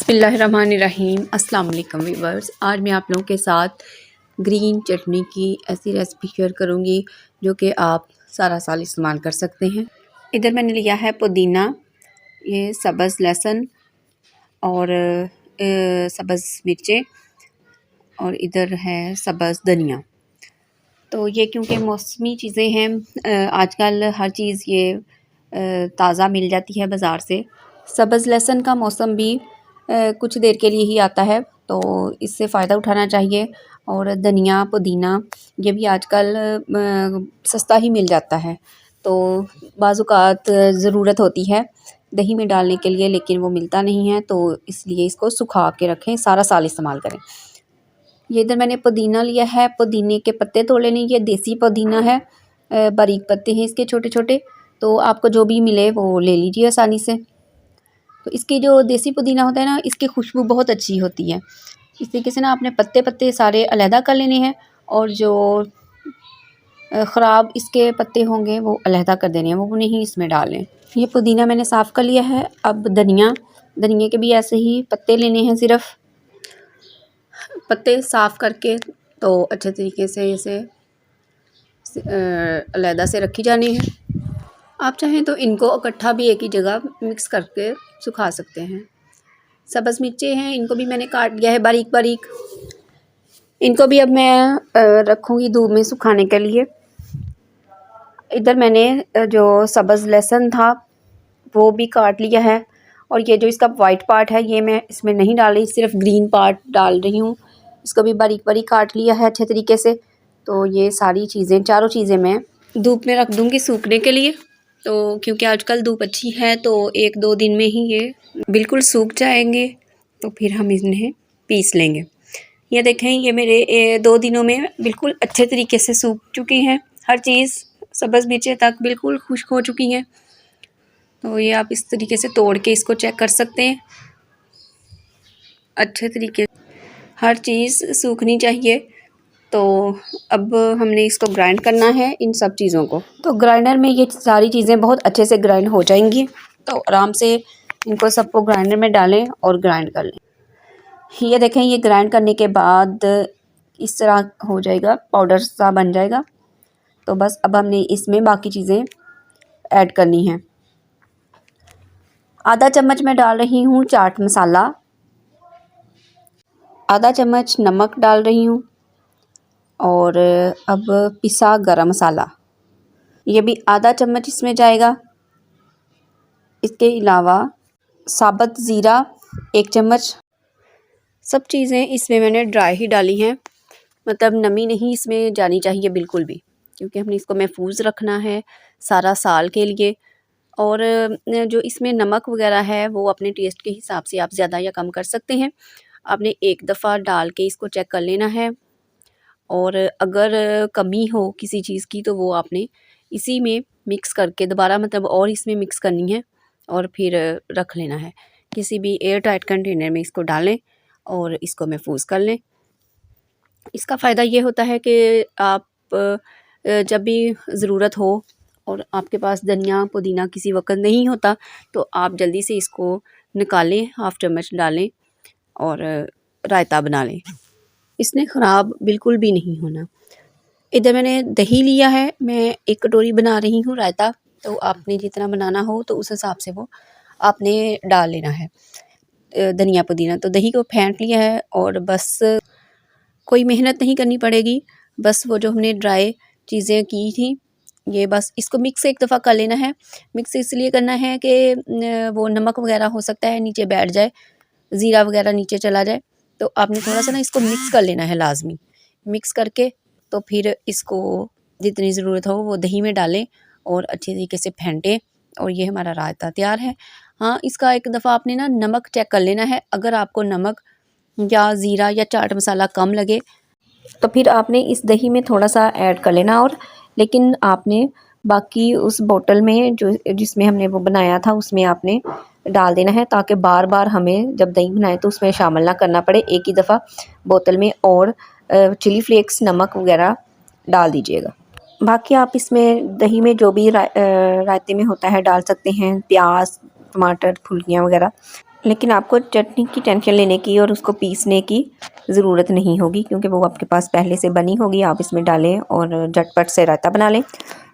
बिस्मिल्लाहिर्रहमानिर्रहीम। अस्सलाम वालेकुम व्यूअर्स। आज मैं आप लोगों के साथ ग्रीन चटनी की ऐसी रेसिपी शेयर करूंगी जो कि आप सारा साल इस्तेमाल कर सकते हैं। इधर मैंने लिया है पुदीना, ये सब्ज़ लहसुन और सब्ज़ मिर्चें, और इधर है सब्ज़ धनिया। तो ये क्योंकि मौसमी चीज़ें हैं, आजकल हर चीज़ ये ताज़ा मिल जाती है बाज़ार से। सब्ज़ लहसुन का मौसम भी कुछ देर के लिए ही आता है, तो इससे फ़ायदा उठाना चाहिए। और धनिया पुदीना ये भी आजकल सस्ता ही मिल जाता है, तो बाज़-औक़ात ज़रूरत होती है दही में डालने के लिए, लेकिन वो मिलता नहीं है, तो इसलिए इसको सुखा के रखें, सारा साल इस्तेमाल करें। ये इधर मैंने पुदीना लिया है, पुदीने के पत्ते तोड़े नहीं, ये देसी पुदीना है, बारीक पत्ते हैं इसके छोटे छोटे। तो आपको जो भी मिले वो ले लीजिए आसानी से। तो इसकी जो देसी पुदीना होता है ना, इसकी खुशबू बहुत अच्छी होती है। इस तरीके से ना आपने पत्ते पत्ते सारे अलहदा कर लेने हैं, और जो ख़राब इसके पत्ते होंगे वो अलहदा कर देने हैं, वो नहीं इसमें डालें। ये पुदीना मैंने साफ़ कर लिया है। अब धनिया के भी ऐसे ही पत्ते लेने हैं, सिर्फ़ पत्ते साफ़ करके तो अच्छे तरीके से इसे अलहदा से रखी जानी है। आप चाहें तो इनको इकट्ठा भी एक ही जगह मिक्स करके सुखा सकते हैं। सब्ज़ मिर्चें हैं, इनको भी मैंने काट लिया है बारीक बारीक। इनको भी अब मैं रखूँगी धूप में सुखाने के लिए। इधर मैंने जो सब्ज़ लहसुन था वो भी काट लिया है, और ये जो इसका वाइट पार्ट है ये मैं इसमें नहीं डाल रही, सिर्फ ग्रीन पार्ट डाल रही हूँ। इसको भी बारीक बारीक काट लिया है अच्छे तरीके से। तो ये सारी चीज़ें, चारों चीज़ें मैं धूप में रख दूँगी सूखने के लिए। तो क्योंकि आजकल धूप अच्छी है, तो 1-2 दिन में ही ये बिल्कुल सूख जाएंगे, तो फिर हम इन्हें पीस लेंगे। ये देखें, ये मेरे 2 दिनों में बिल्कुल अच्छे तरीके से सूख चुकी हैं। हर चीज़ सब्ज़ मिर्चें तक बिल्कुल खुश्क हो चुकी हैं। तो ये आप इस तरीके से तोड़ के इसको चेक कर सकते हैं। अच्छे तरीके हर चीज़ सूखनी चाहिए। तो अब हमने इसको ग्राइंड करना है, इन सब चीज़ों को। तो ग्राइंडर में ये सारी चीज़ें बहुत अच्छे से ग्राइंड हो जाएंगी, तो आराम से इनको सबको ग्राइंडर में डालें और ग्राइंड कर लें। ये देखें, ये ग्राइंड करने के बाद इस तरह हो जाएगा, पाउडर सा बन जाएगा। तो बस अब हमने इसमें बाकी चीज़ें ऐड करनी हैं। आधा चम्मच मैं डाल रही हूँ चाट मसाला, आधा चम्मच नमक डाल रही हूँ, और अब पिसा गरम मसाला, ये भी आधा चम्मच इसमें जाएगा। इसके अलावा साबुत ज़ीरा 1 चम्मच। सब चीज़ें इसमें मैंने ड्राई ही डाली हैं, मतलब नमी नहीं इसमें जानी चाहिए बिल्कुल भी, क्योंकि हमने इसको महफूज रखना है सारा साल के लिए। और जो इसमें नमक वगैरह है वो अपने टेस्ट के हिसाब से आप ज़्यादा या कम कर सकते हैं। आपने एक दफ़ा डाल के इसको चेक कर लेना है, और अगर कमी हो किसी चीज़ की तो वो आपने इसी में मिक्स करके दोबारा, मतलब और इसमें मिक्स करनी है, और फिर रख लेना है। किसी भी एयर टाइट कंटेनर में इसको डालें और इसको महफूज कर लें। इसका फ़ायदा ये होता है कि आप जब भी ज़रूरत हो और आपके पास धनिया पुदीना किसी वक्त नहीं होता, तो आप जल्दी से इसको निकालें, हाफ़ चम्मच डालें और रायता बना लें। इसने ख़राब बिल्कुल भी नहीं होना। इधर मैंने दही लिया है, मैं 1 कटोरी बना रही हूँ रायता। तो आपने जितना बनाना हो तो उस हिसाब से वो आपने डाल लेना है धनिया पुदीना। तो दही को फेंट लिया है, और बस कोई मेहनत नहीं करनी पड़ेगी। बस वो जो हमने ड्राई चीज़ें की थी, ये बस इसको मिक्स एक दफ़ा कर लेना है। मिक्स इसलिए करना है कि वो नमक वगैरह हो सकता है नीचे बैठ जाए, ज़ीरा वगैरह नीचे चला जाए, तो आपने थोड़ा सा ना इसको मिक्स कर लेना है लाजमी। मिक्स करके तो फिर इसको जितनी ज़रूरत हो वो दही में डालें और अच्छे तरीके से फेंटें, और ये हमारा रायता तैयार है। हाँ, इसका एक दफ़ा आपने ना नमक चेक कर लेना है। अगर आपको नमक या ज़ीरा या चाट मसाला कम लगे तो फिर आपने इस दही में थोड़ा सा ऐड कर लेना, और लेकिन आपने बाकी उस बोतल में जो जिसमें हमने वो बनाया था उसमें आपने डाल देना है, ताकि बार बार हमें जब दही बनाए तो उसमें शामिल ना करना पड़े। एक ही दफ़ा बोतल में और चिली फ्लेक्स नमक वगैरह डाल दीजिएगा। बाकी आप इसमें दही में जो भी रायते में होता है डाल सकते हैं, प्याज टमाटर फुल्कियाँ वगैरह। लेकिन आपको चटनी की टेंशन लेने की और उसको पीसने की ज़रूरत नहीं होगी, क्योंकि वो आपके पास पहले से बनी होगी। आप इसमें डालें और झटपट से रायता बना लें।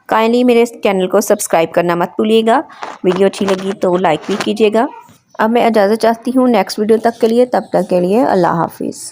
काइंडली मेरे चैनल को सब्सक्राइब करना मत भूलिएगा। वीडियो अच्छी लगी तो लाइक भी कीजिएगा। अब मैं इजाज़त चाहती हूँ नेक्स्ट वीडियो तक के लिए। तब तक के लिए अल्लाह हाफिज़।